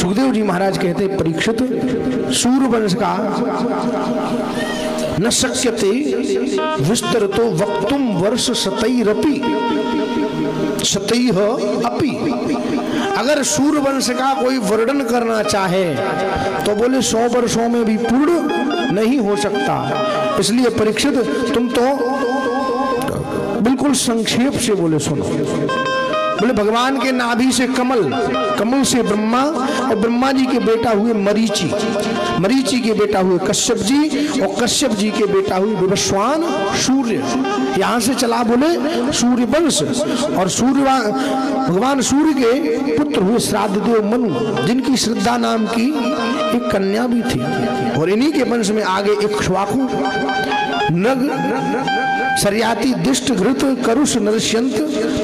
सुखदेव जी महाराज कहते परीक्षित, सूर्यवंश का न शक्यते विस्तरतो वक्तुम वर्ष शतैरपि शतैः अपि। अगर सूर्यवंश का कोई वर्णन करना चाहे तो बोले 100 वर्षों में भी पूर्ण नहीं हो सकता। इसलिए परीक्षित तुम तो बिल्कुल संक्षेप से बोले सुनो। बोले भगवान के नाभि से कमल, कमल से ब्रह्मा, और ब्रह्मा जी के बेटा हुए मरीचि, मरीचि के बेटा हुए कश्यप जी, और कश्यप जी के बेटा हुए विवस्वान सूर्य। यहाँ से चला बोले सूर्य वंश। और सूर्य भगवान सूर्य के पुत्र हुए श्राद्ध देव मनु, जिनकी श्रद्धा नाम की एक कन्या भी थी। और इन्हीं के वंश में आगे इक्ष्वाकु, नग, शर्याति, दिष्ट, घृत, करुष, नरस्यंत,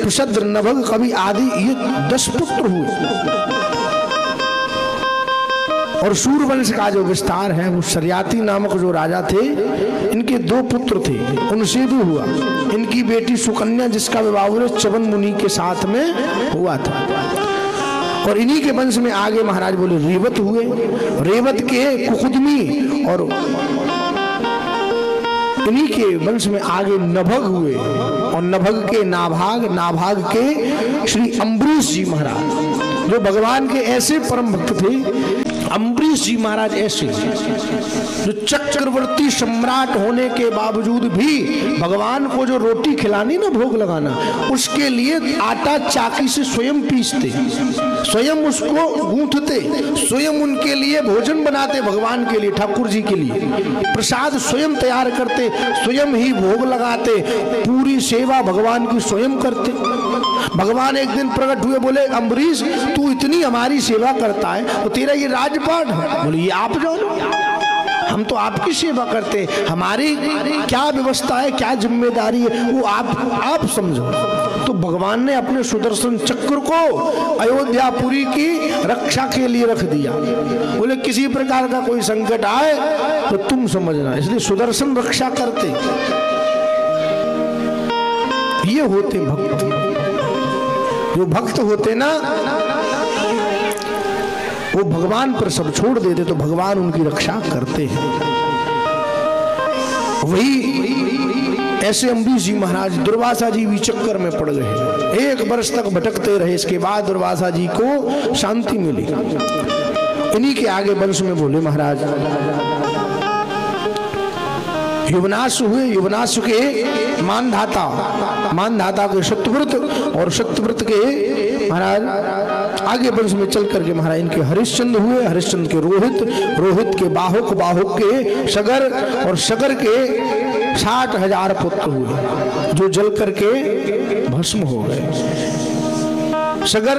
प्रशद्र, नभग, कवि आदि ये 10 पुत्र हुए। और सूर्यवंश का जो विस्तार है वो शर्याति नामक जो राजा थे, इनके 2 पुत्र थे, उनसे भी हुआ। इनकी बेटी सुकन्या, जिसका विवाह च्यवन मुनि के साथ में हुआ था। और इन्हीं के वंश में आगे महाराज बोले रेवत हुए, रेवत के कुकुदमी, और इन्हीं के वंश में आगे नभग हुए, और नभग के नाभाग, नाभाग के श्री अम्बरीश जी महाराज, जो भगवान के ऐसे परम भक्त थे। अम्बरीश जी महाराज ऐसे जो चक्रवर्ती सम्राट होने के बावजूद भी भगवान को जो रोटी खिलानी ना, भोग लगाना, उसके लिए आटा चाकी से स्वयं पीसते, स्वयं उसको गूंथते, स्वयं उनके लिए भोजन बनाते, भगवान के लिए, ठाकुर जी के लिए प्रसाद स्वयं तैयार करते, स्वयं ही भोग लगाते, पूरी सेवा भगवान की स्वयं करते। भगवान एक दिन प्रकट हुए, बोले अम्बरीश तू इतनी हमारी सेवा करता है, तो तेरा ये राजपाट है। बोले ये आप जानो, हम तो आपकी सेवा करते, हमारी क्या व्यवस्था है, क्या जिम्मेदारी है, वो आप समझो। तो भगवान ने अपने सुदर्शन चक्र को अयोध्यापुरी की रक्षा के लिए रख दिया। बोले किसी प्रकार का कोई संकट आए तो तुम समझना, इसलिए सुदर्शन रक्षा करते। ये होते भक्त, जो भक्त होते ना वो भगवान पर सब छोड़ देते, तो भगवान उनकी रक्षा करते हैं। वही ऐसे अम्बरीश जी महाराज, दुर्वासा जी भी चक्कर में पड़ गए, 1 वर्ष तक भटकते रहे। इसके बाद दुर्वासा जी को शांति मिली। इन्हीं के आगे वंश में बोले महाराज युवनाश हुए, युवनाश के मानधाता, मानधाता के शत्रुव्रत, और शत्रुव्रत के महाराज आगे वंश में चल करके महाराज इनके हरिश्चंद्र हुए, हरिश्चंद्र के रोहित, रोहित के बाहुक, बाहुक के सगर, और सगर के 60,000 पुत्र हुए, जो जल करके भस्म हो गए। सगर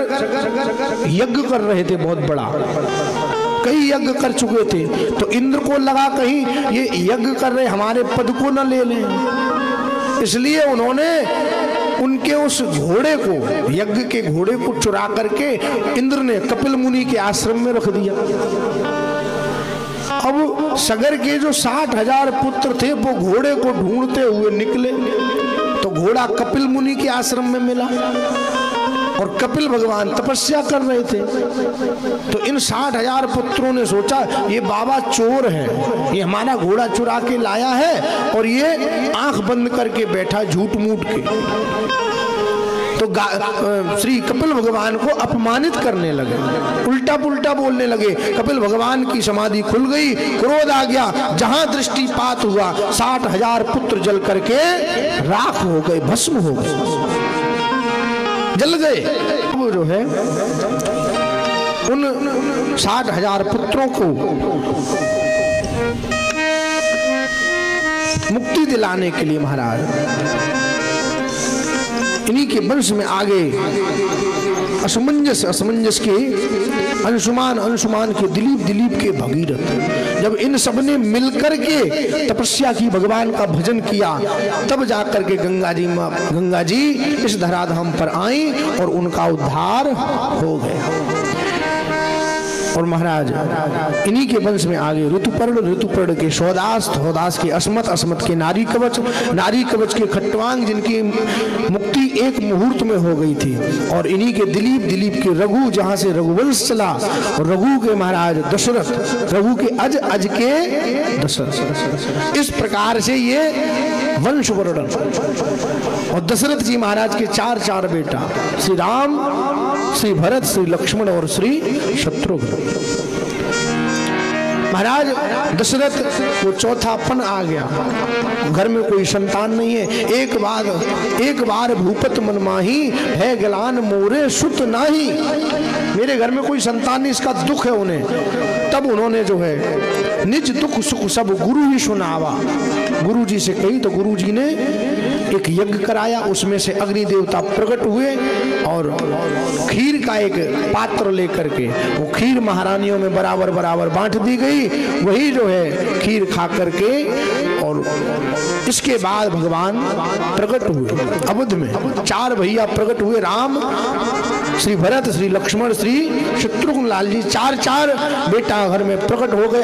यज्ञ कर रहे थे बहुत बड़ा, कई यज्ञ कर चुके थे, तो इंद्र को लगा कहीं ये यज्ञ कर रहे हमारे पद को न ले लें, इसलिए उन्होंने उनके उस घोड़े को, यज्ञ के घोड़े को चुरा करके इंद्र ने कपिल मुनि के आश्रम में रख दिया। अब सगर के जो 60,000 पुत्र थे वो घोड़े को ढूंढते हुए निकले, तो घोड़ा कपिल मुनि के आश्रम में मिला, और कपिल भगवान तपस्या कर रहे थे। तो इन 60,000 पुत्रों ने सोचा ये बाबा चोर है, ये हमारा घोड़ा चुरा के लाया है, और ये आंख बंद करके बैठा झूठ मूठ के। तो श्री कपिल भगवान को अपमानित करने लगे, उल्टा पुल्टा बोलने लगे। कपिल भगवान की समाधि खुल गई, क्रोध आ गया, जहां दृष्टिपात हुआ 60,000 पुत्र जल करके राख हो गए, भस्म हो गए, जल गए। वो जो है उन 60,000 पुत्रों को मुक्ति दिलाने के लिए महाराज इन्हीं के वंश में आगे असमंजस, असमंजस के अंशुमान, अंशुमान के दिलीप, दिलीप के भगीरथ, जब इन सब ने मिलकर के तपस्या की, भगवान का भजन किया, तब जाकर के गंगा जी इस धराधाम पर आई और उनका उद्धार हो गया। और महाराज इन्हीं के वंश में आगे ऋतुपर्ण के सौदास, सौदास के अस्मत, अस्मत के नारी कवच के खट्वांग, जिनकी मुक्ति एक मुहूर्त में हो गई थी। और इन्हीं के दिलीप के रघु, जहां से रघुवंश चला, और रघु के महाराज दशरथ, रघु के अज के दशरथ। इस प्रकार से ये वंश वर्णन। और दशरथ जी महाराज के चार बेटा, श्री राम, श्री भरत, श्री लक्ष्मण और श्री शत्रुघ्न। महाराज दशरथ को चौथापन आ गया, घर में कोई संतान नहीं है। एक बार भूपत मन माही, है गलान मोरे सुत नाही। मेरे घर में कोई संतान नहीं, इसका दुख है उन्हें। तब उन्होंने जो है निज दुख सुख सब गुरु ही सुनावा, गुरु जी से कही। तो गुरु जी ने एक यज्ञ कराया, उसमें से अग्नि देवता प्रकट हुए और खीर का एक पात्र लेकर के वो खीर महारानियों में बराबर बांट दी गई। वही जो है खीर खा करके, और इसके बाद भगवान प्रकट हुए अवध में। 4 भैया प्रकट हुए, राम, श्री भरत, श्री लक्ष्मण, श्री शत्रुघ्न लाल जी, 4 बेटा घर में प्रकट हो गए।